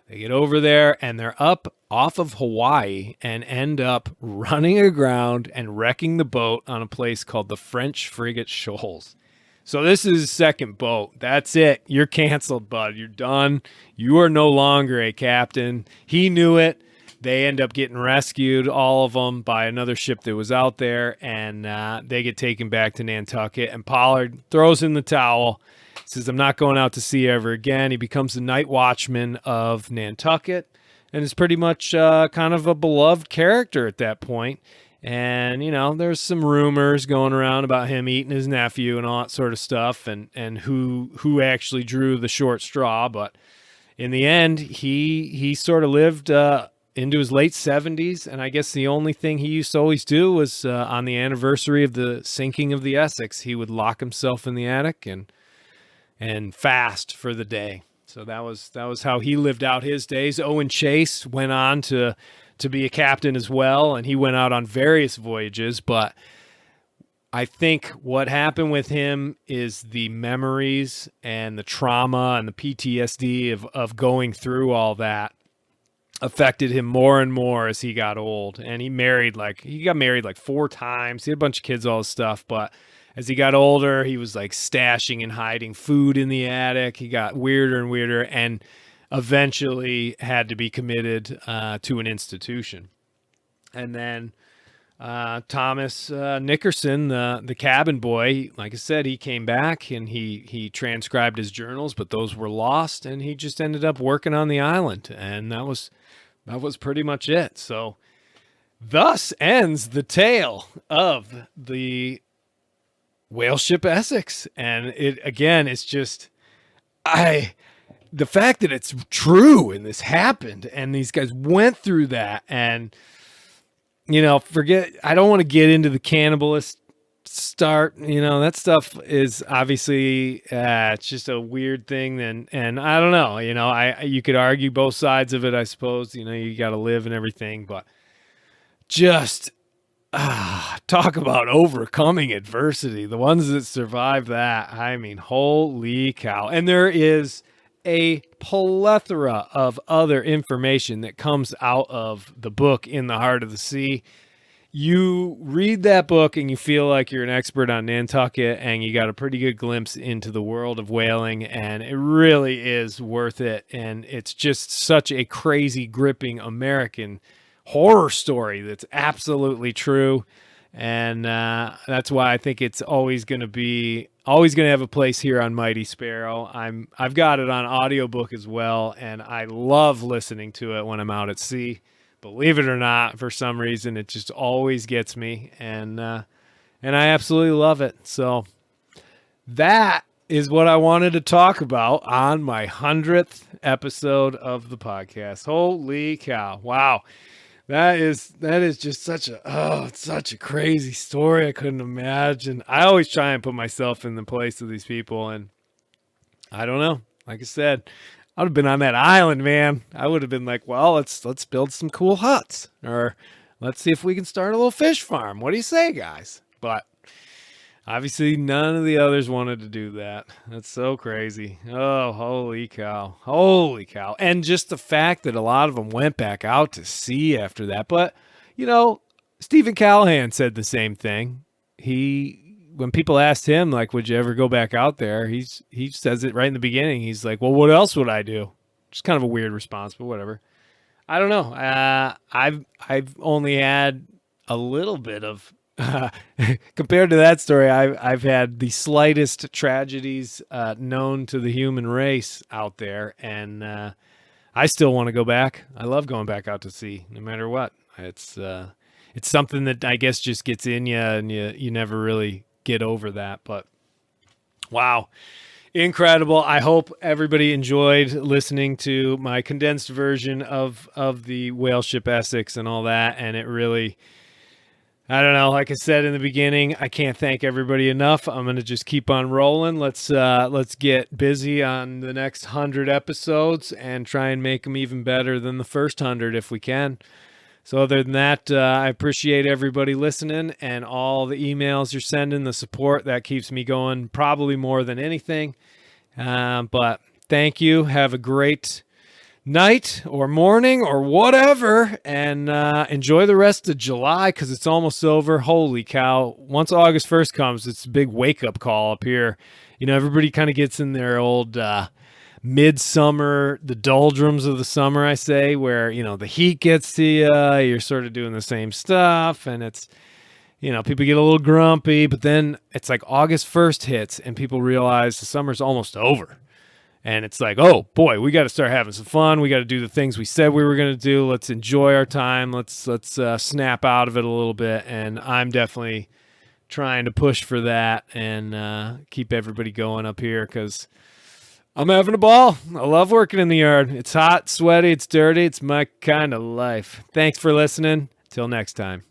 B: They get over there, and they're up off of Hawaii and end up running aground and wrecking the boat on a place called the French Frigate Shoals. So this is his second boat. That's it. You're canceled, bud. You're done. You are no longer a captain. He knew it. They end up getting rescued, all of them, by another ship that was out there, and they get taken back to Nantucket. And Pollard throws in the towel, says, I'm not going out to sea ever again. He becomes the night watchman of Nantucket, and is pretty much kind of a beloved character at that point. And, there's some rumors going around about him eating his nephew and all that sort of stuff, and who actually drew the short straw. But in the end, he sort of lived into his late 70s, and I guess the only thing he used to always do was on the anniversary of the sinking of the Essex, he would lock himself in the attic and fast for the day. So that was how he lived out his days. Owen Chase went on to be a captain as well, and he went out on various voyages. But I think what happened with him is the memories and the trauma and the PTSD of going through all that affected him more and more as he got old. And he got married like 4 times. He had a bunch of kids, all this stuff. But as he got older, he was like stashing and hiding food in the attic. He got weirder and weirder, and eventually had to be committed to an institution. And then Thomas Nickerson, the cabin boy, like I said, he came back and he transcribed his journals, but those were lost, and he just ended up working on the island, and that was pretty much it. So thus ends the tale of the whale ship Essex. And it's just the fact that it's true and this happened and these guys went through that, and I don't want to get into the cannibalist start. That stuff is obviously it's just a weird thing, and I don't know. You could argue both sides of it, I suppose. You got to live and everything, but just talk about overcoming adversity. The ones that survive that, I mean, holy cow! And there is a plethora of other information that comes out of the book In the Heart of the Sea. You read that book and you feel like you're an expert on Nantucket, and you got a pretty good glimpse into the world of whaling, and it really is worth it. And it's just such a crazy, gripping American horror story that's absolutely true. And that's why I think it's always going to have a place here on Mighty Sparrow. I've got it on audiobook as well, and I love listening to it when I'm out at sea. Believe it or not, for some reason, it just always gets me, and I absolutely love it. So that is what I wanted to talk about on my 100th episode of the podcast. Holy cow. Wow. That is just such a crazy story. I couldn't imagine. I always try and put myself in the place of these people, and I don't know. Like I said, I would have been on that island, man. I would have been like, well, let's build some cool huts, or let's see if we can start a little fish farm. What do you say, guys? But obviously, none of the others wanted to do that. That's so crazy. Oh, holy cow. Holy cow. And just the fact that a lot of them went back out to sea after that. But, Stephen Callahan said the same thing. When people asked him, like, would you ever go back out there? He says it right in the beginning. He's like, well, what else would I do? Just kind of a weird response, but whatever. I don't know. I've only had a little bit of compared to that story, I've had the slightest tragedies known to the human race out there, and I still want to go back. I love going back out to sea, no matter what. It's something that I guess just gets in you, and you never really get over that. But wow, incredible! I hope everybody enjoyed listening to my condensed version of the whale ship Essex and all that, and it really. I don't know. Like I said in the beginning, I can't thank everybody enough. I'm going to just keep on rolling. Let's get busy on the next 100 episodes and try and make them even better than the first 100 if we can. So other than that, I appreciate everybody listening and all the emails you're sending, the support. That keeps me going probably more than anything. But thank you. Have a great night or morning or whatever, and enjoy the rest of July, because it's almost over. Holy cow. Once August 1st comes, it's a big wake-up call up here. Everybody kind of gets in their old midsummer, the doldrums of the summer, I say, where the heat gets to you, you're sort of doing the same stuff, and it's people get a little grumpy, but then it's like August 1st hits and people realize the summer's almost over. And it's like, oh boy, we got to start having some fun. We got to do the things we said we were going to do. Let's enjoy our time. Let's snap out of it a little bit. And I'm definitely trying to push for that and keep everybody going up here because I'm having a ball. I love working in the yard. It's hot, sweaty, it's dirty. It's my kind of life. Thanks for listening. Till next time.